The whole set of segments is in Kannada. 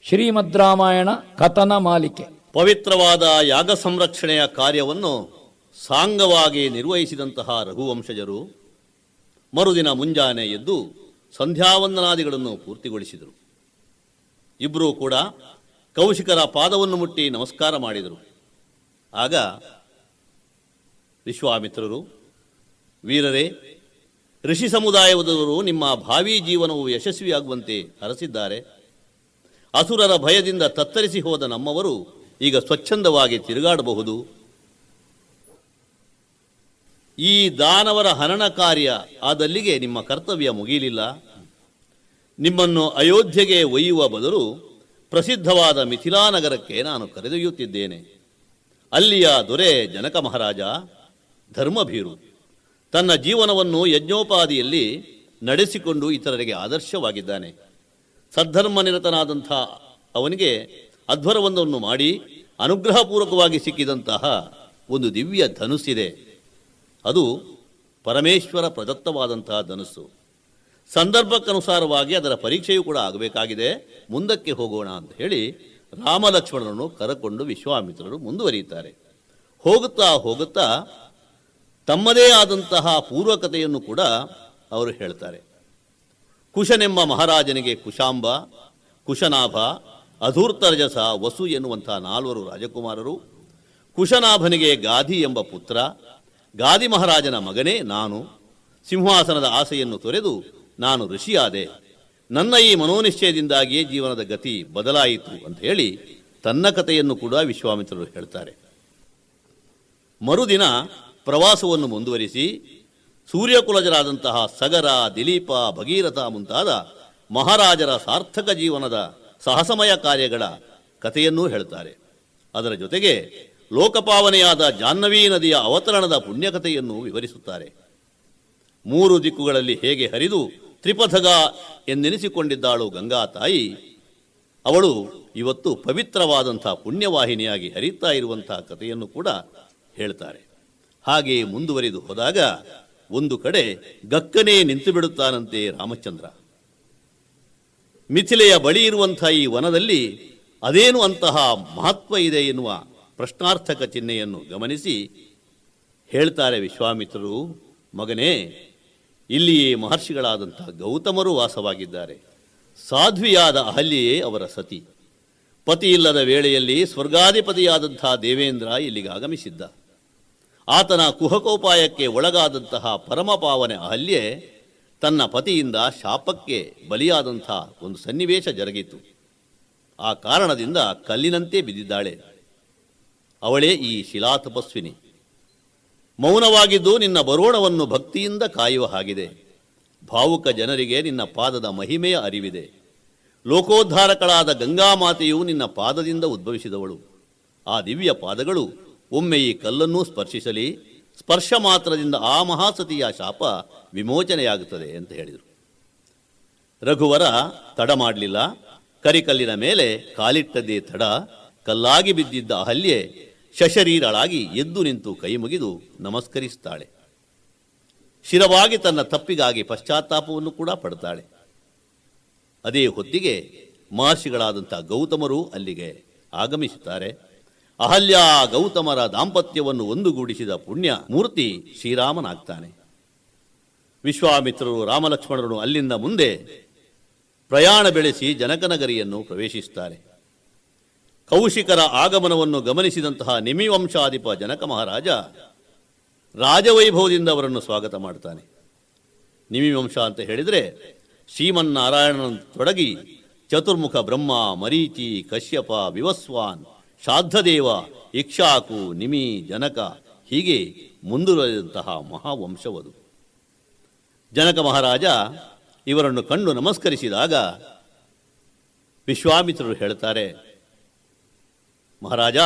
ಶ್ರೀಮದ್ ರಾಮಾಯಣ ಕಥನ ಮಾಲಿಕೆ. ಪವಿತ್ರವಾದ ಯಾಗ ಸಂರಕ್ಷಣೆಯ ಕಾರ್ಯವನ್ನು ಸಾಂಗವಾಗಿ ನಿರ್ವಹಿಸಿದಂತಹ ರಘುವಂಶಜರು ಮರುದಿನ ಮುಂಜಾನೆ ಎದ್ದು ಸಂಧ್ಯಾವಂದನಾದಿಗಳನ್ನು ಪೂರ್ತಿಗೊಳಿಸಿದರು. ಇಬ್ಬರೂ ಕೂಡ ಕೌಶಿಕರ ಪಾದವನ್ನು ಮುಟ್ಟಿ ನಮಸ್ಕಾರ ಮಾಡಿದರು. ಆಗ ವಿಶ್ವಾಮಿತ್ರರು, ವೀರರೇ, ಋಷಿ ಸಮುದಾಯದವರು ನಿಮ್ಮ ಭಾವಿ ಜೀವನವು ಯಶಸ್ವಿಯಾಗುವಂತೆ ಹರಸಿದ್ದಾರೆ. ಅಸುರರ ಭಯದಿಂದ ತತ್ತರಿಸಿ ಹೋದ ನಮ್ಮವರು ಈಗ ಸ್ವಚ್ಛಂದವಾಗಿ ತಿರುಗಾಡಬಹುದು. ಈ ದಾನವರ ಹನನ ಕಾರ್ಯ ಆದಲ್ಲಿಗೆ ನಿಮ್ಮ ಕರ್ತವ್ಯ ಮುಗಿಯಲಿಲ್ಲ. ನಿಮ್ಮನ್ನು ಅಯೋಧ್ಯೆಗೆ ಒಯ್ಯುವ ಬದಲು ಪ್ರಸಿದ್ಧವಾದ ಮಿಥಿಲಾ ನಗರಕ್ಕೆ ನಾನು ಕರೆದೊಯ್ಯುತ್ತಿದ್ದೇನೆ. ಅಲ್ಲಿಯ ದೊರೆ ಜನಕ ಮಹಾರಾಜ ಧರ್ಮಭೀರು. ತನ್ನ ಜೀವನವನ್ನು ಯಜ್ಞೋಪಾದಿಯಲ್ಲಿ ನಡೆಸಿಕೊಂಡು ಇತರರಿಗೆ ಆದರ್ಶವಾಗಿದ್ದಾನೆ. ಸದ್ಧರ್ಮನಿರತನಾದಂಥ ಅವನಿಗೆ ಅಧ್ವರವೊಂದನ್ನು ಮಾಡಿ ಅನುಗ್ರಹಪೂರ್ವಕವಾಗಿ ಸಿಕ್ಕಿದಂತಹ ಒಂದು ದಿವ್ಯ ಧನುಸ್ಸಿದೆ. ಅದು ಪರಮೇಶ್ವರ ಪ್ರದತ್ತವಾದಂತಹ ಧನುಸ್ಸು. ಸಂದರ್ಭಕ್ಕನುಸಾರವಾಗಿ ಅದರ ಪರೀಕ್ಷೆಯೂ ಕೂಡ ಆಗಬೇಕಾಗಿದೆ. ಮುಂದಕ್ಕೆ ಹೋಗೋಣ ಅಂತ ಹೇಳಿ ರಾಮಲಕ್ಷ್ಮಣರನ್ನು ಕರೆಕೊಂಡು ವಿಶ್ವಾಮಿತ್ರರು ಮುಂದುವರಿಯುತ್ತಾರೆ. ಹೋಗುತ್ತಾ ಹೋಗುತ್ತಾ ತಮ್ಮದೇ ಆದಂತಹ ಪೂರ್ವಕತೆಯನ್ನು ಕೂಡ ಅವರು ಹೇಳ್ತಾರೆ. ಕುಶನೆಂಬ ಮಹಾರಾಜನಿಗೆ ಕುಶಾಂಬ, ಕುಶನಾಭ, ಅಧೂರ್ತರ್ಜಸ, ವಸು ಎನ್ನುವಂಥ 4 ರಾಜಕುಮಾರರು. ಕುಶನಾಭನಿಗೆ ಗಾಧಿ ಎಂಬ ಪುತ್ರ. ಗಾಧಿ ಮಹಾರಾಜನ ಮಗನೇ ನಾನು. ಸಿಂಹಾಸನದ ಆಸೆಯನ್ನು ತೊರೆದು ನಾನು ಋಷಿಯಾದೆ. ನನ್ನ ಈ ಮನೋನಿಶ್ಚಯದಿಂದಾಗಿಯೇ ಜೀವನದ ಗತಿ ಬದಲಾಯಿತು ಅಂತ ಹೇಳಿ ತನ್ನ ಕಥೆಯನ್ನು ಕೂಡ ವಿಶ್ವಾಮಿತ್ರರು ಹೇಳ್ತಾರೆ. ಮರುದಿನ ಪ್ರವಾಸವನ್ನು ಮುಂದುವರಿಸಿ ಸೂರ್ಯಕುಲಜರಾದಂತಹ ಸಗರ, ದಿಲೀಪ, ಭಗೀರಥ ಮುಂತಾದ ಮಹಾರಾಜರ ಸಾರ್ಥಕ ಜೀವನದ ಸಾಹಸಮಯ ಕಾರ್ಯಗಳ ಕಥೆಯನ್ನೂ ಹೇಳ್ತಾರೆ. ಅದರ ಜೊತೆಗೆ ಲೋಕಪಾವನೆಯಾದ ಜಾಹ್ನವೀ ನದಿಯ ಅವತರಣದ ಪುಣ್ಯಕಥೆಯನ್ನು ವಿವರಿಸುತ್ತಾರೆ. 3 ದಿಕ್ಕುಗಳಲ್ಲಿ ಹೇಗೆ ಹರಿದು ತ್ರಿಪಥಗ ಎಂದೆನಿಸಿಕೊಂಡಿದ್ದಾಳು ಗಂಗಾ ತಾಯಿ, ಅವಳು ಇವತ್ತು ಪವಿತ್ರವಾದಂಥ ಪುಣ್ಯವಾಹಿನಿಯಾಗಿ ಹರಿತಾ ಇರುವಂತಹ ಕಥೆಯನ್ನು ಕೂಡ ಹೇಳ್ತಾರೆ. ಹಾಗೆ ಮುಂದುವರಿದು ಹೋದಾಗ ಒಂದು ಕಡೆ ಗಕ್ಕನೇ ನಿಂತು ಬಿಡುತ್ತಾನಂತೆ ರಾಮಚಂದ್ರ. ಮಿಥಿಲೆಯ ಬಳಿ ಇರುವಂಥ ಈ ವನದಲ್ಲಿ ಅದೇನು ಅಂತಹ ಮಹತ್ವ ಇದೆ ಎನ್ನುವ ಪ್ರಶ್ನಾರ್ಥಕ ಚಿಹ್ನೆಯನ್ನು ಗಮನಿಸಿ ಹೇಳ್ತಾರೆ ವಿಶ್ವಾಮಿತ್ರರು, ಮಗನೇ, ಇಲ್ಲಿಯೇ ಮಹರ್ಷಿಗಳಾದಂಥ ಗೌತಮರು ವಾಸವಾಗಿದ್ದಾರೆ. ಸಾಧ್ವಿಯಾದ ಅಹಲ್ಯೆಯೇ ಅವರ ಸತಿ. ಪತಿ ಇಲ್ಲದ ವೇಳೆಯಲ್ಲಿ ಸ್ವರ್ಗಾಧಿಪತಿಯಾದಂಥ ದೇವೇಂದ್ರ ಇಲ್ಲಿಗೆ ಆಗಮಿಸಿದ್ದ. ಆತನ ಕುಹಕೋಪಾಯಕ್ಕೆ ಒಳಗಾದಂತಹ ಪರಮಪಾವನೆ ಅಹಲ್ಯೆ ತನ್ನ ಪತಿಯಿಂದ ಶಾಪಕ್ಕೆ ಬಲಿಯಾದಂಥ ಒಂದು ಸನ್ನಿವೇಶ ಜರುಗಿತು. ಆ ಕಾರಣದಿಂದ ಕಲ್ಲಿನಂತೆ ಬಿದ್ದಿದ್ದಾಳೆ. ಅವಳೇ ಈ ಶಿಲಾತಪಸ್ವಿನಿ. ಮೌನವಾಗಿದ್ದು ನಿನ್ನ ಬರೋಣವನ್ನು ಭಕ್ತಿಯಿಂದ ಕಾಯುವ ಹಾಗಿದೆ. ಭಾವುಕ ಜನರಿಗೆ ನಿನ್ನ ಪಾದದ ಮಹಿಮೆಯ ಅರಿವಿದೆ. ಲೋಕೋದ್ಧಾರಕಳಾದ ಗಂಗಾಮಾತೆಯು ನಿನ್ನ ಪಾದದಿಂದ ಉದ್ಭವಿಸಿದವಳು. ಆ ದಿವ್ಯ ಪಾದಗಳು ಒಮ್ಮೆ ಈ ಕಲ್ಲನ್ನೂ ಸ್ಪರ್ಶಿಸಲಿ, ಸ್ಪರ್ಶ ಮಾತ್ರದಿಂದ ಆ ಮಹಾಸತಿಯ ಶಾಪ ವಿಮೋಚನೆಯಾಗುತ್ತದೆ ಅಂತ ಹೇಳಿದರು. ರಘುವರ ತಡ ಮಾಡಲಿಲ್ಲ. ಕರಿಕಲ್ಲಿನ ಮೇಲೆ ಕಾಲಿಟ್ಟದ್ದೇ ತಡ. ಕಲ್ಲಾಗಿ ಬಿದ್ದಿದ್ದ ಅಹಲ್ಯೆ ಶಶರೀರಳಾಗಿ ಎದ್ದು ನಿಂತು ಕೈ ಮುಗಿದು ನಮಸ್ಕರಿಸ್ತಾಳೆ. ಶಿರವಾಗಿ ತನ್ನ ತಪ್ಪಿಗಾಗಿ ಪಶ್ಚಾತ್ತಾಪವನ್ನು ಕೂಡ ಪಡ್ತಾಳೆ. ಅದೇ ಹೊತ್ತಿಗೆ ಮಹರ್ಷಿಗಳಾದಂಥ ಗೌತಮರು ಅಲ್ಲಿಗೆ ಆಗಮಿಸುತ್ತಾರೆ. ಅಹಲ್ಯ ಗೌತಮರ ದಾಂಪತ್ಯವನ್ನು ಒಂದುಗೂಡಿಸಿದ ಪುಣ್ಯ ಮೂರ್ತಿ ಶ್ರೀರಾಮನಾಗ್ತಾನೆ. ವಿಶ್ವಾಮಿತ್ರರು ರಾಮಲಕ್ಷ್ಮಣರು ಅಲ್ಲಿಂದ ಮುಂದೆ ಪ್ರಯಾಣ ಬೆಳೆಸಿ ಜನಕನಗರಿಯನ್ನು ಪ್ರವೇಶಿಸುತ್ತಾರೆ. ಕೌಶಿಕರ ಆಗಮನವನ್ನು ಗಮನಿಸಿದಂತಹ ನಿಮಿವಂಶಾಧಿಪ ಜನಕ ಮಹಾರಾಜ ರಾಜವೈಭವದಿಂದ ಅವರನ್ನು ಸ್ವಾಗತ ಮಾಡ್ತಾನೆ. ನಿಮಿವಂಶ ಅಂತ ಹೇಳಿದರೆ ಶ್ರೀಮನ್ನಾರಾಯಣನ ತೊಡಗಿ ಚತುರ್ಮುಖ ಬ್ರಹ್ಮ, ಮರೀಚಿ, ಕಶ್ಯಪ, ವಿವಸ್ವಾನ್, ಶ್ರಾದ್ದದೇವ, ಇಕ್ಷಾಕು, ನಿಮಿ, ಜನಕ ಹೀಗೆ ಮುಂದುವರೆದಂತಹ ಮಹಾವಂಶವದು. ಜನಕ ಮಹಾರಾಜ ಇವರನ್ನು ಕಂಡು ನಮಸ್ಕರಿಸಿದಾಗ ವಿಶ್ವಾಮಿತ್ರರು ಹೇಳ್ತಾರೆ, ಮಹಾರಾಜ,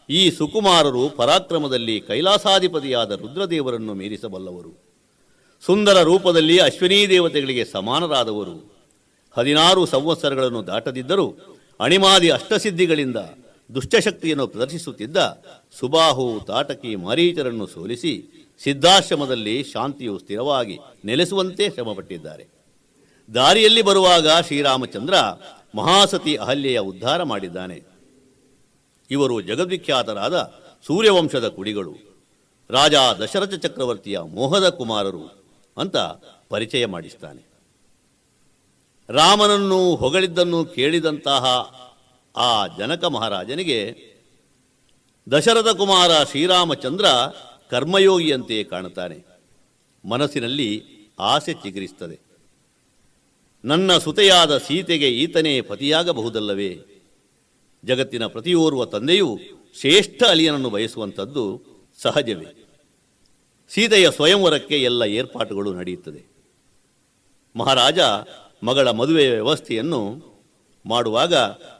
ಈ ಸುಕುಮಾರರು ಪರಾಕ್ರಮದಲ್ಲಿ ಕೈಲಾಸಾಧಿಪತಿಯಾದ ರುದ್ರದೇವರನ್ನು ಮೀರಿಸಬಲ್ಲವರು. ಸುಂದರ ರೂಪದಲ್ಲಿ ಅಶ್ವಿನೀ ದೇವತೆಗಳಿಗೆ ಸಮಾನರಾದವರು. 16 ಸಂವತ್ಸರಗಳನ್ನು ದಾಟದಿದ್ದರೂ ಅಣಿಮಾದಿ ಅಷ್ಟಸಿದ್ಧಿಗಳಿಂದ ದುಷ್ಟಶಕ್ತಿಯನ್ನು ಪ್ರದರ್ಶಿಸುತ್ತಿದ್ದ ಸುಬಾಹು, ತಾಟಕಿ, ಮಾರೀಚರನ್ನು ಸೋಲಿಸಿ ಸಿದ್ಧಾಶ್ರಮದಲ್ಲಿ ಶಾಂತಿಯು ಸ್ಥಿರವಾಗಿ ನೆಲೆಸುವಂತೆ ಶ್ರಮಪಟ್ಟಿದ್ದಾರೆ. ದಾರಿಯಲ್ಲಿ ಬರುವಾಗ ಶ್ರೀರಾಮಚಂದ್ರ ಮಹಾಸತಿ ಅಹಲ್ಯೆಯ ಉದ್ಧಾರ ಮಾಡಿದ್ದಾನೆ. ಇವರು ಜಗದ್ವಿಖ್ಯಾತರಾದ ಸೂರ್ಯವಂಶದ ಕುಡಿಗಳು, ರಾಜ ದಶರಥ ಚಕ್ರವರ್ತಿಯ ಮೋಹದ ಕುಮಾರರು ಅಂತ ಪರಿಚಯ ಮಾಡಿಸ್ತಾನೆ. ರಾಮನನ್ನು ಹೊಗಳಿದ್ದನ್ನು ಕೇಳಿದಂತಹ ಆ ಜನಕ ಮಹಾರಾಜನಿಗೆ ದಶರಥ ಕುಮಾರ ಶ್ರೀರಾಮಚಂದ್ರ ಕರ್ಮಯೋಗಿಯಂತೆ ಕಾಣುತ್ತಾನೆ. ಮನಸ್ಸಿನಲ್ಲಿ ಆಸೆ ಚಿಗುರಿಸ್ತದೆ. ನನ್ನ ಸುತೆಯಾದ ಸೀತೆಗೆ ಈತನೇ ಪತಿಯಾಗಬಹುದಲ್ಲವೇ? ಜಗತ್ತಿನ ಪ್ರತಿಯೋರ್ವ ತಂದೆಯೂ ಶ್ರೇಷ್ಠ ಅಳಿಯನನ್ನು ಬಯಸುವಂಥದ್ದು ಸಹಜವೇ. ಸೀತೆಯ ಸ್ವಯಂವರಕ್ಕೆ ಎಲ್ಲ ಏರ್ಪಾಟುಗಳು ನಡೆಯುತ್ತದೆ. ಮಹಾರಾಜ ಮಗಳ ಮದುವೆಯ ವ್ಯವಸ್ಥೆಯನ್ನು ಮಾಡುವಾಗ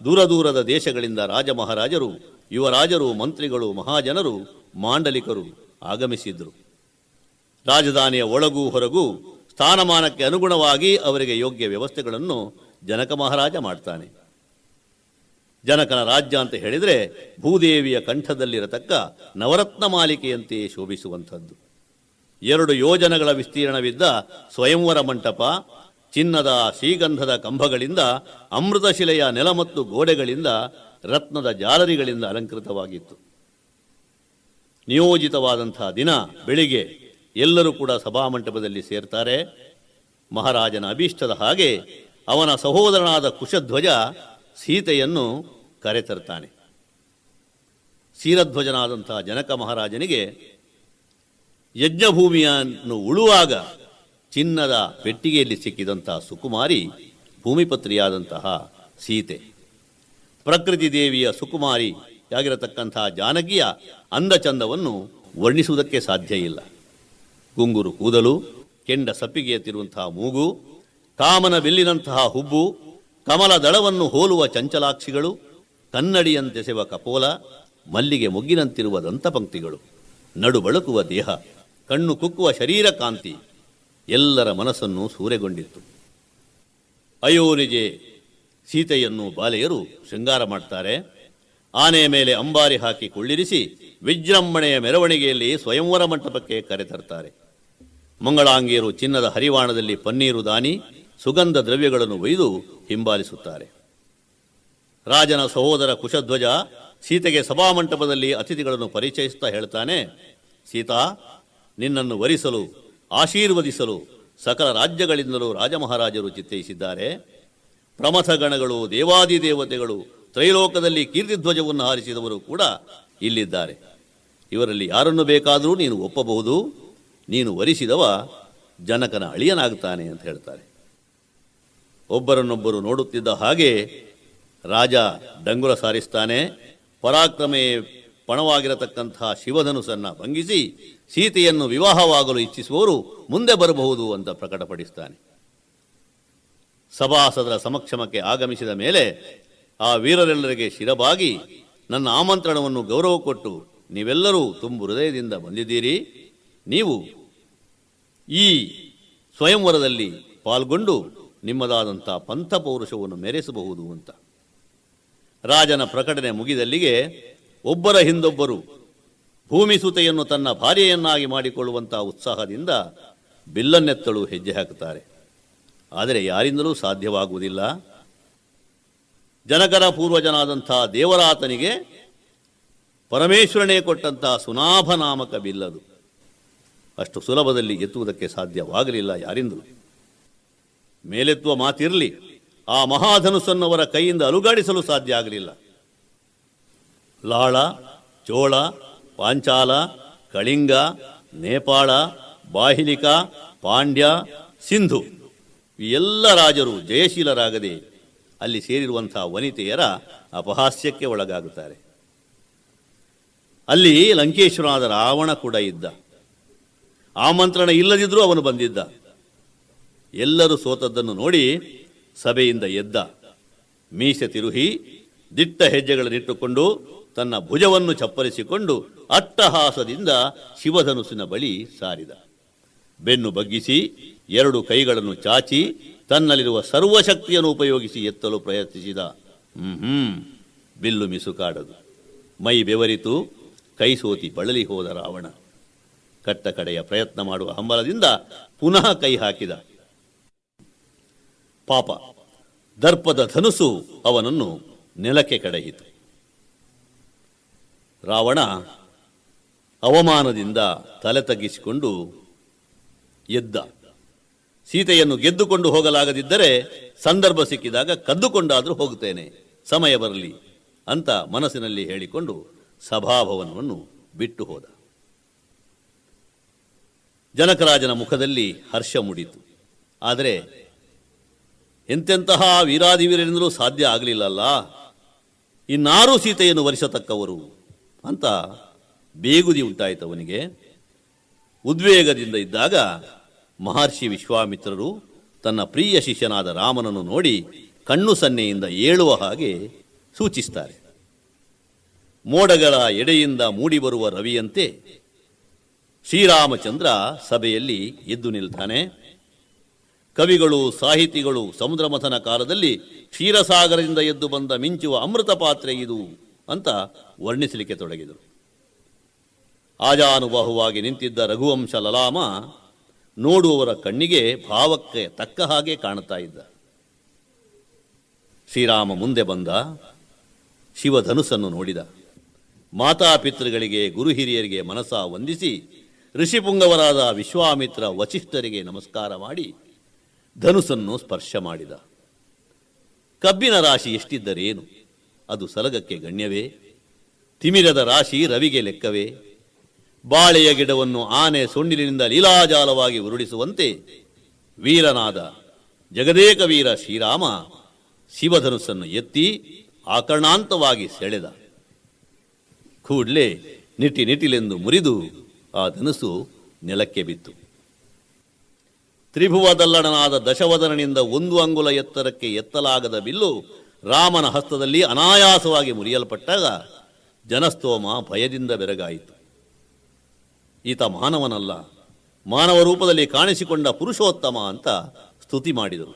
ದೂರ ದೂರದ ದೇಶಗಳಿಂದ ರಾಜ ಮಹಾರಾಜರು, ಯುವರಾಜರು, ಮಂತ್ರಿಗಳು, ಮಹಾಜನರು, ಮಾಂಡಲಿಕರು ಆಗಮಿಸಿದ್ರು. ರಾಜಧಾನಿಯ ಒಳಗೂ ಹೊರಗೂ ಸ್ಥಾನಮಾನಕ್ಕೆ ಅನುಗುಣವಾಗಿ ಅವರಿಗೆ ಯೋಗ್ಯ ವ್ಯವಸ್ಥೆಗಳನ್ನು ಜನಕ ಮಹಾರಾಜ ಮಾಡ್ತಾನೆ. ಜನಕನ ರಾಜ್ಯ ಅಂತ ಹೇಳಿದರೆ ಭೂದೇವಿಯ ಕಂಠದಲ್ಲಿರತಕ್ಕ ನವರತ್ನ ಮಾಲಿಕೆಯಂತೆ ಶೋಭಿಸುವಂಥದ್ದು. 2 ಯೋಜನಗಳ ವಿಸ್ತೀರ್ಣವಿದ್ದ ಸ್ವಯಂವರ ಮಂಟಪ ಚಿನ್ನದ ಶ್ರೀಗಂಧದ ಕಂಬಗಳಿಂದ, ಅಮೃತಶಿಲೆಯ ನೆಲ ಮತ್ತು ಗೋಡೆಗಳಿಂದ, ರತ್ನದ ಜಾಲರಿಗಳಿಂದ ಅಲಂಕೃತವಾಗಿತ್ತು. ನಿಯೋಜಿತವಾದಂಥ ದಿನ ಬೆಳಿಗ್ಗೆ ಎಲ್ಲರೂ ಕೂಡ ಸಭಾಮಂಟಪದಲ್ಲಿ ಸೇರ್ತಾರೆ. ಮಹಾರಾಜನ ಅಭೀಷ್ಟದ ಹಾಗೆ ಅವನ ಸಹೋದರನಾದ ಕುಶಧ್ವಜ ಸೀತೆಯನ್ನು ಕರೆತರ್ತಾನೆ. ಕ್ಷೀರಧ್ವಜನಾದಂಥ ಜನಕ ಮಹಾರಾಜನಿಗೆ ಯಜ್ಞಭೂಮಿಯನ್ನು ಉಳುವಾಗ ಚಿನ್ನದ ಪೆಟ್ಟಿಗೆಯಲ್ಲಿ ಸಿಕ್ಕಿದಂಥ ಸುಕುಮಾರಿ ಭೂಮಿಪತ್ರಿಯಾದಂತಹ ಸೀತೆ. ಪ್ರಕೃತಿ ದೇವಿಯ ಸುಕುಮಾರಿಯಾಗಿರತಕ್ಕಂಥ ಜಾನಕಿಯ ಅಂದಚಂದವನ್ನು ವರ್ಣಿಸುವುದಕ್ಕೆ ಸಾಧ್ಯ ಇಲ್ಲ. ಗುಂಗುರು ಕೂದಲು, ಕೆಂಡ ಸಪ್ಪಿಗೆ ಎತ್ತಿರುವಂತಹ ಮೂಗು, ಕಾಮನ ಬಿಲ್ಲಿನಂತಹ ಹುಬ್ಬು, ಕಮಲ ದಳವನ್ನು ಹೋಲುವ ಚಂಚಲಾಕ್ಷಿಗಳು, ಕನ್ನಡಿಯಂತೆಸೆವ ಕಪೋಲ, ಮಲ್ಲಿಗೆ ಮೊಗ್ಗಿನಂತಿರುವ ದಂತಪಂಕ್ತಿಗಳು, ನಡು ಬಳುಕುವ ದೇಹ, ಕಣ್ಣು ಕುಕ್ಕುವ ಶರೀರ ಕಾಂತಿ ಎಲ್ಲರ ಮನಸ್ಸನ್ನು ಸೂರೆಗೊಂಡಿತ್ತು. ಅಯೋನಿಜೆ ಸೀತೆಯನ್ನು ಬಾಲೆಯರು ಶೃಂಗಾರ ಮಾಡ್ತಾರೆ. ಆನೆಯ ಮೇಲೆ ಅಂಬಾರಿ ಹಾಕಿ ಕುಳ್ಳಿರಿಸಿ ವಿಜೃಂಭಣೆಯ ಮೆರವಣಿಗೆಯಲ್ಲಿ ಸ್ವಯಂವರ ಮಂಟಪಕ್ಕೆ ಕರೆತರ್ತಾರೆ. ಮಂಗಳಾಂಗಿಯರು ಚಿನ್ನದ ಹರಿವಾಣದಲ್ಲಿ ಪನ್ನೀರು ದಾನಿ ಸುಗಂಧ ದ್ರವ್ಯಗಳನ್ನು ಒಯ್ದು ಹಿಂಬಾಲಿಸುತ್ತಾರೆ. ರಾಜನ ಸಹೋದರ ಕುಶಧ್ವಜ ಸೀತೆಗೆ ಸಭಾಮಂಟಪದಲ್ಲಿ ಅತಿಥಿಗಳನ್ನು ಪರಿಚಯಿಸುತ್ತಾ ಹೇಳ್ತಾನೆ, ಸೀತಾ, ನಿನ್ನನ್ನು ವರಿಸಲು ಆಶೀರ್ವದಿಸಲು ಸಕಲ ರಾಜ್ಯಗಳಿಂದಲೂ ರಾಜಮಹಾರಾಜರು ಚಿತ್ತೈಸಿದ್ದಾರೆ. ಪ್ರಮಥ ಗಣಗಳು, ದೇವಾದಿದೇವತೆಗಳು, ತ್ರೈಲೋಕದಲ್ಲಿ ಕೀರ್ತಿಧ್ವಜವನ್ನು ಹಾರಿಸಿದವರು ಕೂಡ ಇಲ್ಲಿದ್ದಾರೆ. ಇವರಲ್ಲಿ ಯಾರನ್ನು ಬೇಕಾದರೂ ನೀನು ಒಪ್ಪಬಹುದು. ನೀನು ವರಿಸಿದವ ಜನಕನ ಅಳಿಯನಾಗ್ತಾನೆ ಅಂತ ಹೇಳ್ತಾರೆ. ಒಬ್ಬರನ್ನೊಬ್ಬರು ನೋಡುತ್ತಿದ್ದ ಹಾಗೆ ರಾಜ ಡಂಗುರ ಸಾರಿಸ್ತಾನೆ. ಪರಾಕ್ರಮೆ ಪಣವಾಗಿರತಕ್ಕಂತಹ ಶಿವಧನುಸನ್ನು ಭಂಗಿಸಿ ಸೀತೆಯನ್ನು ವಿವಾಹವಾಗಲು ಇಚ್ಛಿಸುವವರು ಮುಂದೆ ಬರಬಹುದು ಅಂತ ಪ್ರಕಟಪಡಿಸ್ತಾನೆ. ಸಭಾಸದರ ಸಮಕ್ಷಮಕ್ಕೆ ಆಗಮಿಸಿದ ಮೇಲೆ ಆ ವೀರರೆಲ್ಲರಿಗೆ ಶಿರಬಾಗಿ ನನ್ನ ಆಮಂತ್ರಣವನ್ನು ಗೌರವ ಕೊಟ್ಟು ನೀವೆಲ್ಲರೂ ತುಂಬು ಹೃದಯದಿಂದ ಬಂದಿದ್ದೀರಿ. ನೀವು ಈ ಸ್ವಯಂವರದಲ್ಲಿ ಪಾಲ್ಗೊಂಡು ನಿಮ್ಮದಾದಂಥ ಪಂಥ ಪೌರುಷವನ್ನು ಮೆರೆಸಬಹುದು ಅಂತ. ರಾಜನ ಪ್ರಕಟಣೆ ಮುಗಿದಲ್ಲಿಗೆ ಒಬ್ಬರ ಹಿಂದೊಬ್ಬರು ಭೂಮಿಸುತೆಯನ್ನು ತನ್ನ ಭಾರ್ಯೆಯನ್ನಾಗಿ ಮಾಡಿಕೊಳ್ಳುವಂಥ ಉತ್ಸಾಹದಿಂದ ಬಿಲ್ಲನ್ನೆತ್ತಲು ಹೆಜ್ಜೆ ಹಾಕುತ್ತಾರೆ. ಆದರೆ ಯಾರಿಂದಲೂ ಸಾಧ್ಯವಾಗುವುದಿಲ್ಲ. ಜನಕರ ಪೂರ್ವಜನಾದಂಥ ದೇವರಾತನಿಗೆ ಪರಮೇಶ್ವರನೇ ಕೊಟ್ಟಂಥ ಸುನಾಭ ನಾಮಕ ಬಿಲ್ಲದು. ಅಷ್ಟು ಸುಲಭದಲ್ಲಿ ಎತ್ತುವುದಕ್ಕೆ ಸಾಧ್ಯವಾಗಲಿಲ್ಲ ಯಾರಿಂದಲೂ. ಮೇಲೆತ್ತುವ ಮಾತಿರಲಿ, ಆ ಮಹಾಧನುಸ್ಸನ್ನವರ ಕೈಯಿಂದ ಅಲುಗಾಡಿಸಲು ಸಾಧ್ಯ ಆಗಲಿಲ್ಲ. ಲಾಳ, ಚೋಳ, ಪಾಂಚಾಲ, ಕಳಿಂಗ, ನೇಪಾಳ, ಬಾಹಿಲಿಕ, ಪಾಂಡ್ಯ, ಸಿಂಧು ಈ ಎಲ್ಲ ರಾಜರು ಜಯಶೀಲರಾಗದೆ ಅಲ್ಲಿ ಸೇರಿರುವಂಥ ವನಿತೆಯರ ಅಪಹಾಸ್ಯಕ್ಕೆ ಒಳಗಾಗುತ್ತಾರೆ. ಅಲ್ಲಿ ಲಂಕೇಶ್ವರನಾದ ರಾವಣ ಕೂಡ ಇದ್ದ. ಆಮಂತ್ರಣ ಇಲ್ಲದಿದ್ದರೂ ಅವನು ಬಂದಿದ್ದ. ಎಲ್ಲರೂ ಸೋತದ್ದನ್ನು ನೋಡಿ ಸಭೆಯಿಂದ ಎದ್ದ. ಮೀಸೆ ತಿರುಹಿ ದಿಟ್ಟ ಹೆಜ್ಜೆಗಳನ್ನಿಟ್ಟುಕೊಂಡು ತನ್ನ ಭುಜವನ್ನು ಚಪ್ಪರಿಸಿಕೊಂಡು ಅಟ್ಟಹಾಸದಿಂದ ಶಿವಧನುಸಿನ ಬಳಿ ಸಾರಿದ. ಬೆನ್ನು ಬಗ್ಗಿಸಿ 2 ಕೈಗಳನ್ನು ಚಾಚಿ ತನ್ನಲ್ಲಿರುವ ಸರ್ವಶಕ್ತಿಯನ್ನು ಉಪಯೋಗಿಸಿ ಎತ್ತಲು ಪ್ರಯತ್ನಿಸಿದ. ಬಿಲ್ಲು ಮಿಸುಕಾಡದು. ಮೈ ಬೆವರಿತು, ಕೈ ಸೋತಿ ಬಳಲಿ ಹೋದ ರಾವಣ. ಕಟ್ಟ ಕಡೆಯ ಪ್ರಯತ್ನ ಮಾಡುವ ಹಂಬಲದಿಂದ ಪುನಃ ಕೈ ಹಾಕಿದ. ಪಾಪ, ದರ್ಪದ ಧನುಸು ಅವನನ್ನು ನೆಲಕ್ಕೆ ಕಡೆಯಿತು. ರಾವಣ ಅವಮಾನದಿಂದ ತಲೆ ತಗ್ಗಿಸಿಕೊಂಡು ಎದ್ದ. ಸೀತೆಯನ್ನು ಗೆದ್ದುಕೊಂಡು ಹೋಗಲಾಗದಿದ್ದರೆ ಸಂದರ್ಭ ಸಿಕ್ಕಿದಾಗ ಕದ್ದುಕೊಂಡಾದರೂ ಹೋಗುತ್ತೇನೆ, ಸಮಯ ಬರಲಿ ಅಂತ ಮನಸ್ಸಿನಲ್ಲಿ ಹೇಳಿಕೊಂಡು ಸಭಾಭವನವನ್ನು ಬಿಟ್ಟು ಹೋದ. ಜನಕರಾಜನ ಮುಖದಲ್ಲಿ ಹರ್ಷ ಮೂಡಿತು. ಆದರೆ ಎಂತೆಂತಹ ವೀರಾಧಿವೀರರಿಂದಲೂ ಸಾಧ್ಯ ಆಗಲಿಲ್ಲಲ್ಲ, ಇನ್ನಾರೂ ಸೀತೆಯನ್ನು ವರಿಸತಕ್ಕವರು ಅಂತ ಬೇಗುದಿ ಉಂಟಾಯಿತು ಅವನಿಗೆ. ಉದ್ವೇಗದಿಂದ ಇದ್ದಾಗ ಮಹರ್ಷಿ ವಿಶ್ವಾಮಿತ್ರರು ತನ್ನ ಪ್ರಿಯ ಶಿಷ್ಯನಾದ ರಾಮನನ್ನು ನೋಡಿ ಕಣ್ಣು ಸನ್ನೆಯಿಂದ ಏಳುವ ಹಾಗೆ ಸೂಚಿಸ್ತಾರೆ. ಮೋಡಗಳ ಎಡೆಯಿಂದ ಮೂಡಿಬರುವ ರವಿಯಂತೆ ಶ್ರೀರಾಮಚಂದ್ರ ಸಭೆಯಲ್ಲಿ ಎದ್ದು ನಿಲ್ತಾನೆ. ಕವಿಗಳು, ಸಾಹಿತಿಗಳು ಸಮುದ್ರ ಮಥನ ಕಾಲದಲ್ಲಿ ಕ್ಷೀರಸಾಗರದಿಂದ ಎದ್ದು ಬಂದ ಮಿಂಚುವ ಅಮೃತ ಪಾತ್ರೆ ಇದು ಅಂತ ವರ್ಣಿಸಲಿಕ್ಕೆ ತೊಡಗಿದರು. ಆಜಾನುಬಾಹುವಾಗಿ ನಿಂತಿದ್ದ ರಘುವಂಶ ಲಲಾಮ ನೋಡುವವರ ಕಣ್ಣಿಗೆ ಭಾವಕ್ಕೆ ತಕ್ಕ ಹಾಗೆ ಕಾಣುತ್ತಾ ಇದ್ದ. ಶ್ರೀರಾಮ ಮುಂದೆ ಬಂದ, ಶಿವಧನುಸ್ಸನ್ನು ನೋಡಿದ. ಮಾತಾಪಿತೃಗಳಿಗೆ, ಗುರು ಹಿರಿಯರಿಗೆ ಮನಸ ವಂದಿಸಿ ಋಷಿಪುಂಗವರಾದ ವಿಶ್ವಾಮಿತ್ರ ವಸಿಷ್ಠರಿಗೆ ನಮಸ್ಕಾರ ಮಾಡಿ ಧನುಸ್ಸನ್ನು ಸ್ಪರ್ಶ ಮಾಡಿದ. ಕಬ್ಬಿನ ರಾಶಿ ಎಷ್ಟಿದ್ದರೇನು, ಅದು ಸಲಗಕ್ಕೆ ಗಣ್ಯವೇ? ತಿಮಿರದ ರಾಶಿ ರವಿಗೆ ಲೆಕ್ಕವೇ? ಬಾಳೆಯ ಗಿಡವನ್ನು ಆನೆ ಸೊಂಡಿಲಿನಿಂದ ಲೀಲಾಜಾಲವಾಗಿ ಉರುಳಿಸುವಂತೆ ವೀರನಾದ ಜಗದೇಕ ವೀರ ಶ್ರೀರಾಮ ಶಿವಧನುಸ್ಸನ್ನು ಎತ್ತಿ ಆಕರ್ಣಾಂತವಾಗಿ ಸೆಳೆದ. ಕೂಡಲೇ ನಿಟಿಲೆಂದು ಮುರಿದು ಆ ಧನುಸ್ಸು ನೆಲಕ್ಕೆ ಬಿತ್ತು. ತ್ರಿಭುವದಲ್ಲಣನಾದ ದಶವದನನಿಂದ 1 ಅಂಗುಲ ಎತ್ತರಕ್ಕೆ ಎತ್ತಲಾಗದ ಬಿಲ್ಲು ರಾಮನ ಹಸ್ತದಲ್ಲಿ ಅನಾಯಾಸವಾಗಿ ಮುರಿಯಲ್ಪಟ್ಟಾಗ ಜನಸ್ತೋಮ ಭಯದಿಂದ ಬೆರಗಾಯಿತು. ಈತ ಮಾನವನಲ್ಲ, ಮಾನವ ರೂಪದಲ್ಲಿ ಕಾಣಿಸಿಕೊಂಡ ಪುರುಷೋತ್ತಮ ಅಂತ ಸ್ತುತಿ ಮಾಡಿದರು.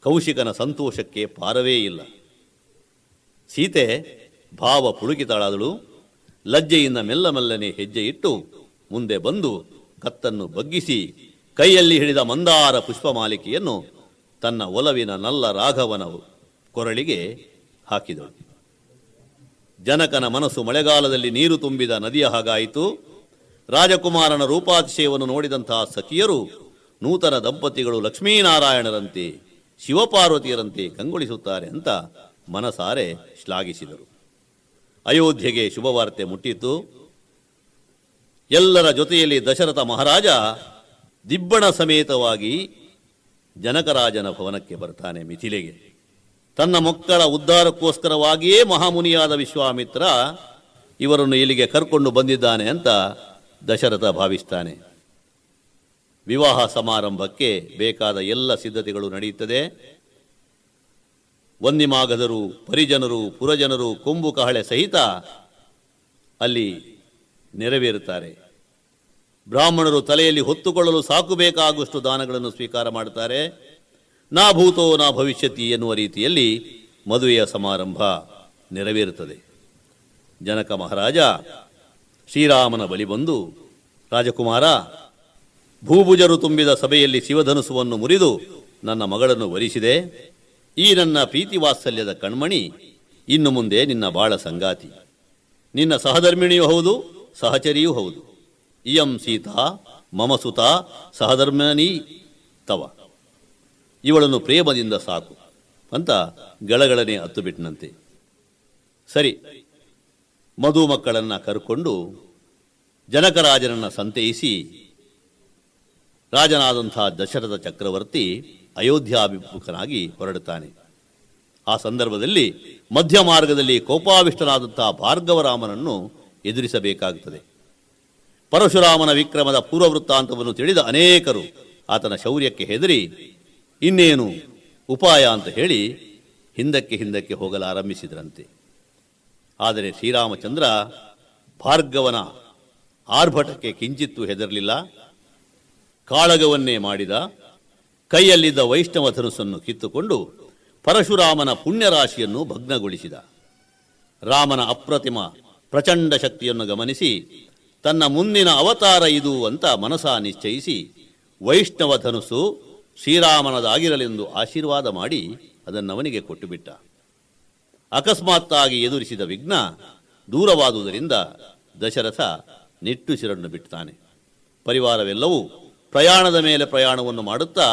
ಕೌಶಿಕನ ಸಂತೋಷಕ್ಕೆ ಪಾರವೇ ಇಲ್ಲ. ಸೀತೆ ಭಾವ ಪುಳುಕಿತಾಳಾದಳು. ಲಜ್ಜೆಯಿಂದ ಮೆಲ್ಲನೆ ಹೆಜ್ಜೆ ಇಟ್ಟು ಮುಂದೆ ಬಂದು ಕತ್ತನ್ನು ಬಗ್ಗಿಸಿ ಕೈಯಲ್ಲಿ ಹಿಡಿದ ಮಂದಾರ ಪುಷ್ಪಮಾಲಿಕೆಯನ್ನು ತನ್ನ ಒಲವಿನ ನಲ್ಲ ರಾಘವನ ಕೊರಳಿಗೆ ಹಾಕಿದಳು. ಜನಕನ ಮನಸ್ಸು ಮಳೆಗಾಲದಲ್ಲಿ ನೀರು ತುಂಬಿದ ನದಿಯ ಹಾಗಾಯಿತು. ರಾಜಕುಮಾರನ ರೂಪಾತಿಶಯವನ್ನು ನೋಡಿದಂತಹ ಸಖಿಯರು ನೂತನ ದಂಪತಿಗಳು ಲಕ್ಷ್ಮೀನಾರಾಯಣರಂತೆ ಶಿವಪಾರ್ವತಿಯರಂತೆ ಕಂಗೊಳಿಸುತ್ತಾರೆ ಅಂತ ಮನಸಾರೆ ಶ್ಲಾಘಿಸಿದರು. ಅಯೋಧ್ಯೆಗೆ ಶುಭವಾರ್ತೆ ಮುಟ್ಟಿತು. ಎಲ್ಲರ ಜೊತೆಯಲ್ಲಿ ದಶರಥ ಮಹಾರಾಜ ದಿಬ್ಬಣ ಸಮೇತವಾಗಿ ಜನಕರಾಜನ ಭವನಕ್ಕೆ ಬರ್ತಾನೆ, ಮಿಥಿಲೆಗೆ. ತನ್ನ ಮಕ್ಕಳ ಉದ್ಧಾರಕ್ಕೋಸ್ಕರವಾಗಿಯೇ ಮಹಾಮುನಿಯಾದ ವಿಶ್ವಾಮಿತ್ರ ಇವರನ್ನು ಇಲ್ಲಿಗೆ ಕರ್ಕೊಂಡು ಬಂದಿದ್ದಾನೆ ಅಂತ ದಶರಥ ಭಾವಿಸ್ತಾನೆ. ವಿವಾಹ ಸಮಾರಂಭಕ್ಕೆ ಬೇಕಾದ ಎಲ್ಲ ಸಿದ್ಧತೆಗಳು ನಡೆಯುತ್ತದೆ. ವಂದಿಮಾಗಧರು, ಪರಿಜನರು, ಪುರಜನರು ಕೊಂಬು ಕಹಳೆ ಸಹಿತ ಅಲ್ಲಿ ನೆರವೇರುತ್ತಾರೆ. ಬ್ರಾಹ್ಮಣರು ತಲೆಯಲ್ಲಿ ಹೊತ್ತುಕೊಳ್ಳಲು ಸಾಕು ಬೇಕಾಗುವಷ್ಟು ದಾನಗಳನ್ನು ಸ್ವೀಕಾರ ಮಾಡುತ್ತಾರೆ. ನಾ ಭೂತೋ ನಾ ಭವಿಷ್ಯತಿ ಎನ್ನುವ ರೀತಿಯಲ್ಲಿ ಮದುವೆಯ ಸಮಾರಂಭ ನೆರವೇರುತ್ತದೆ. ಜನಕ ಮಹಾರಾಜ ಶ್ರೀರಾಮನ ಬಳಿ ಬಂದು, ರಾಜಕುಮಾರ, ಭೂಭುಜರು ತುಂಬಿದ ಸಭೆಯಲ್ಲಿ ಶಿವಧನುಸ್ಸನ್ನು ಮುರಿದು ನನ್ನ ಮಗಳನ್ನು ವರಿಸಿದೆ. ಈ ನನ್ನ ಪ್ರೀತಿ ವಾತ್ಸಲ್ಯದ ಕಣ್ಮಣಿ ಇನ್ನು ಮುಂದೆ ನಿನ್ನ ಬಾಳ ಸಂಗಾತಿ, ನಿನ್ನ ಸಹಧರ್ಮಿಣಿಯೂ ಹೌದು, ಸಹಚರಿಯೂ ಹೌದು. ಇಯಂ ಸೀತಾ ಮಮ ಸುತ ಸಹಧರ್ಮನೀ ತವ. ಇವಳನ್ನು ಪ್ರೇಮದಿಂದ ಸಾಕು ಅಂತ ಗಳಗಳನೆ ಹತ್ತು ಬಿಟ್ಟನಂತೆ. ಸರಿ, ಮಧುಮಕ್ಕಳನ್ನು ಕರ್ಕೊಂಡು ಜನಕರಾಜನನ್ನು ಸಂತೈಸಿ ರಾಜನಾದಂಥ ದಶರಥ ಚಕ್ರವರ್ತಿ ಅಯೋಧ್ಯಾಭಿಮುಖನಾಗಿ ಹೊರಡುತ್ತಾನೆ. ಆ ಸಂದರ್ಭದಲ್ಲಿ ಮಧ್ಯ ಮಾರ್ಗದಲ್ಲಿ ಕೋಪಾವಿಷ್ಟನಾದಂಥ ಭಾರ್ಗವರಾಮನನ್ನು ಎದುರಿಸಬೇಕಾಗುತ್ತದೆ. ಪರಶುರಾಮನ ವಿಕ್ರಮದ ಪೂರ್ವವೃತ್ತಾಂತವನ್ನು ತಿಳಿದ ಅನೇಕರು ಆತನ ಶೌರ್ಯಕ್ಕೆ ಹೆದರಿ ಇನ್ನೇನು ಉಪಾಯ ಅಂತ ಹೇಳಿ ಹಿಂದಕ್ಕೆ ಹೋಗಲಾರಂಭಿಸಿದ್ರಂತೆ. ಆದರೆ ಶ್ರೀರಾಮಚಂದ್ರ ಭಾರ್ಗವನ ಆರ್ಭಟಕ್ಕೆ ಕಿಂಚಿತ್ತೂ ಹೆದರಲಿಲ್ಲ. ಕಾಳಗವನ್ನೇ ಮಾಡಿದ. ಕೈಯಲ್ಲಿದ್ದ ವೈಷ್ಣವ ಧನುಸ್ಸನ್ನು ಕಿತ್ತುಕೊಂಡು ಪರಶುರಾಮನ ಪುಣ್ಯರಾಶಿಯನ್ನು ಭಗ್ನಗೊಳಿಸಿದ. ರಾಮನ ಅಪ್ರತಿಮ ಪ್ರಚಂಡ ಶಕ್ತಿಯನ್ನು ಗಮನಿಸಿ ತನ್ನ ಮುಂದಿನ ಅವತಾರ ಇದು ಅಂತ ಮನಸ ನಿಶ್ಚಯಿಸಿ ವೈಷ್ಣವ ಧನುಸ್ಸು ಶ್ರೀರಾಮನದಾಗಿರಲೆಂದು ಆಶೀರ್ವಾದ ಮಾಡಿ ಅದನ್ನವನಿಗೆ ಕೊಟ್ಟುಬಿಟ್ಟ. ಅಕಸ್ಮಾತ್ತಾಗಿ ಎದುರಿಸಿದ ವಿಘ್ನ ದೂರವಾದುದರಿಂದ ದಶರಥ ನಿಟ್ಟುಸಿರನ್ನು ಬಿಡ್ತಾನೆ. ಪರಿವಾರವೆಲ್ಲವೂ ಪ್ರಯಾಣದ ಮೇಲೆ ಪ್ರಯಾಣವನ್ನು ಮಾಡುತ್ತಾ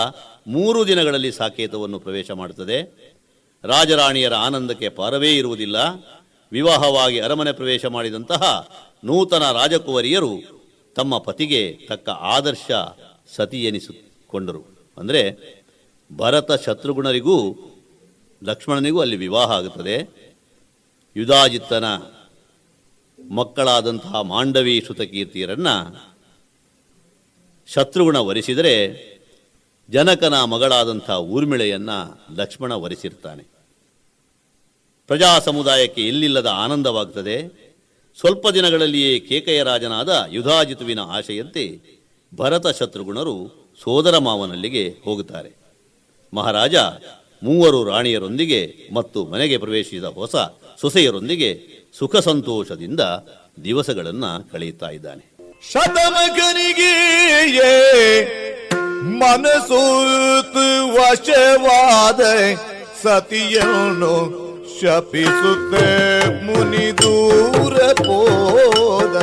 3 ದಿನಗಳಲ್ಲಿ ಸಾಕೇತವನ್ನು ಪ್ರವೇಶ ಮಾಡುತ್ತದೆ. ರಾಜರಾಣಿಯರ ಆನಂದಕ್ಕೆ ಪಾರವೇ ಇರುವುದಿಲ್ಲ. ವಿವಾಹವಾಗಿ ಅರಮನೆ ಪ್ರವೇಶ ಮಾಡಿದಂತಹ ನೂತನ ರಾಜಕುವರಿಯರು ತಮ್ಮ ಪತಿಗೆ ತಕ್ಕ ಆದರ್ಶ ಸತಿ ಎನಿಸಿಕೊಂಡರು. ಅಂದರೆ ಭರತ ಶತ್ರುಘ್ನರಿಗೂ ಲಕ್ಷ್ಮಣನಿಗೂ ಅಲ್ಲಿ ವಿವಾಹ ಆಗುತ್ತದೆ. ಯುಧಾಜಿತ್ತನ ಮಕ್ಕಳಾದಂತಹ ಮಾಂಡವಿ ಶ್ರುತಕೀರ್ತಿಯರನ್ನು ಶತ್ರುಘ್ನ ವರಿಸಿದರೆ ಜನಕನ ಮಗಳಾದಂಥ ಊರ್ಮಿಳೆಯನ್ನು ಲಕ್ಷ್ಮಣ ವರಿಸಿರ್ತಾನೆ. ಪ್ರಜಾ ಸಮುದಾಯಕ್ಕೆ ಎಲ್ಲಿಲ್ಲದ ಆನಂದವಾಗುತ್ತದೆ. ಸ್ವಲ್ಪ ದಿನಗಳಲ್ಲಿಯೇ ಕೇಕೆಯ ರಾಜನಾದ ಯುಧಾಜಿತುವಿನ ಆಶೆಯಂತೆ ಭರತ ಶತ್ರುಘ್ನರು ಸೋದರ ಮಾವನಲ್ಲಿಗೆ ಹೋಗುತ್ತಾರೆ. ಮಹಾರಾಜ 3 ರಾಣಿಯರೊಂದಿಗೆ ಮತ್ತು ಮನೆಗೆ ಪ್ರವೇಶಿಸಿದ ಹೊಸ ಸೊಸೆಯರೊಂದಿಗೆ ಸುಖ ಸಂತೋಷದಿಂದ ದಿವಸಗಳನ್ನು ಕಳೆಯುತ್ತಾ ಇದ್ದಾನೆ. ಶತಮಗನಿಗೆ ಮನಸೋತು ವಶವಾದ ಸತಿಯನ್ನು ಶಪಿಸುತ್ತೆ ಮುನಿ ದೂರ ಹೋದ.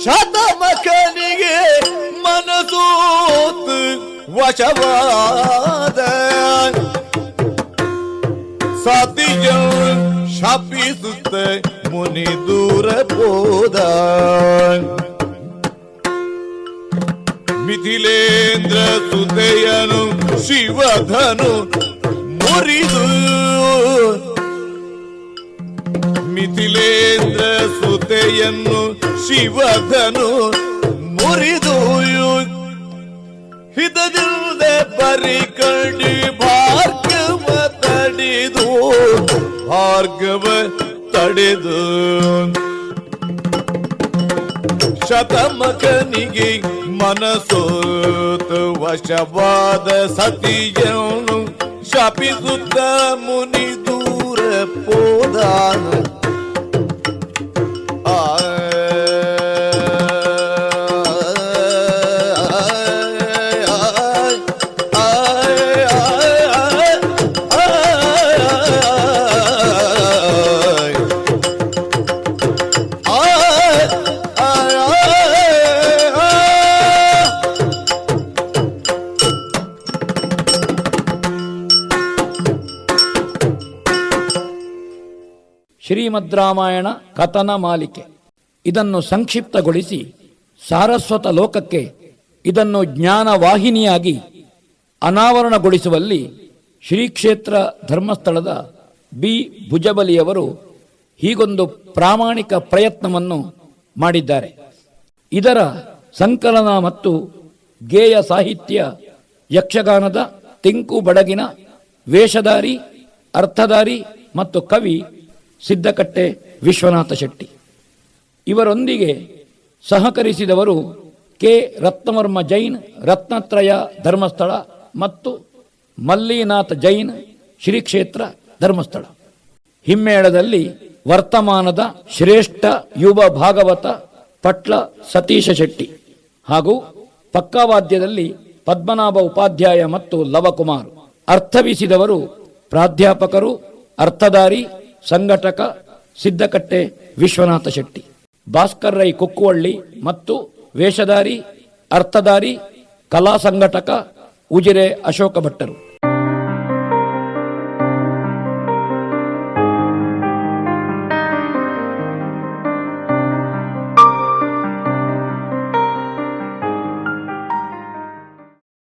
ಶತಮಕನಿಗೆ ಮನಸೋತು ವಶವಾದ ಸತಿಯ ಶಪಿಸುತ್ತೆ ಮುನಿ ದೂರ ಹೋದ. ಮಿಥಿಲೇಂದ್ರ ಸುತೆಯನು ಶಿವಧನು ಮುರಿದು ಮಿಥಿಲೇಂದ್ರ ಸುತೆಯನ್ನು ಶಿವಧನು ಮುರಿದು ಹಿತದಿಲ್ಲದೆ ಪರಿಕಂಡಿ ಭಾರ್ಗವ ತಡೆದು ಶತಮಕನಿಗೆ ಮನಸೋತು ವಶವಾದ ಸತಿಯನ್ನು ಶಪಿಸುತ್ತ ಮುನಿ ದೂರ ಹೋದಾನ. ಶ್ರೀಮದ್ ರಾಮಾಯಣ ಕಥನ ಮಾಲಿಕೆ ಇದನ್ನು ಸಂಕ್ಷಿಪ್ತಗೊಳಿಸಿ ಸಾರಸ್ವತ ಲೋಕಕ್ಕೆ ಇದನ್ನು ಜ್ಞಾನವಾಹಿನಿಯಾಗಿ ಅನಾವರಣಗೊಳಿಸುವಲ್ಲಿ ಶ್ರೀಕ್ಷೇತ್ರ ಧರ್ಮಸ್ಥಳದ ಬಿ ಭುಜಬಲಿಯವರು ಹೀಗೊಂದು ಪ್ರಾಮಾಣಿಕ ಪ್ರಯತ್ನವನ್ನು ಮಾಡಿದ್ದಾರೆ. ಇದರ ಸಂಕಲನ ಮತ್ತು ಗೇಯ ಸಾಹಿತ್ಯ ಯಕ್ಷಗಾನದ ತೆಂಕು ಬಡಗಿನ ವೇಷಧಾರಿ, ಅರ್ಥಧಾರಿ ಮತ್ತು ಕವಿ ಸಿದ್ದಕಟ್ಟೆ ವಿಶ್ವನಾಥ ಶೆಟ್ಟಿ. ಇವರೊಂದಿಗೆ ಸಹಕರಿಸಿದವರು ಕೆ ರತ್ನವರ್ಮ ಜೈನ್, ರತ್ನತ್ರಯ ಧರ್ಮಸ್ಥಳ ಮತ್ತು ಮಲ್ಲಿನಾಥ್ ಜೈನ್, ಶ್ರೀಕ್ಷೇತ್ರ ಧರ್ಮಸ್ಥಳ. ಹಿಮ್ಮೇಳದಲ್ಲಿ ವರ್ತಮಾನದ ಶ್ರೇಷ್ಠ ಯುವ ಭಾಗವತ ಪಟ್ಲ ಸತೀಶ ಶೆಟ್ಟಿ ಹಾಗೂ ಪಕ್ಕವಾದ್ಯದಲ್ಲಿ ಪದ್ಮನಾಭ ಉಪಾಧ್ಯಾಯ ಮತ್ತು ಲವಕುಮಾರ್. ಅರ್ಥವಿಸಿದವರು ಪ್ರಾಧ್ಯಾಪಕರು, ಅರ್ಥಧಾರಿ, ಸಂಘಟಕ ಸಿದ್ದಕಟ್ಟೆ ವಿಶ್ವನಾಥ ಶೆಟ್ಟಿ. ಭಾಸ್ಕರ್ ರೈ ಕುಕ್ಕುವಳ್ಳಿ ಮತ್ತು ವೇಷಧಾರಿ, ಅರ್ಥಧಾರಿ, ಕಲಾ ಸಂಘಟಕ ಉಜಿರೆ ಅಶೋಕ ಭಟ್ಟರು.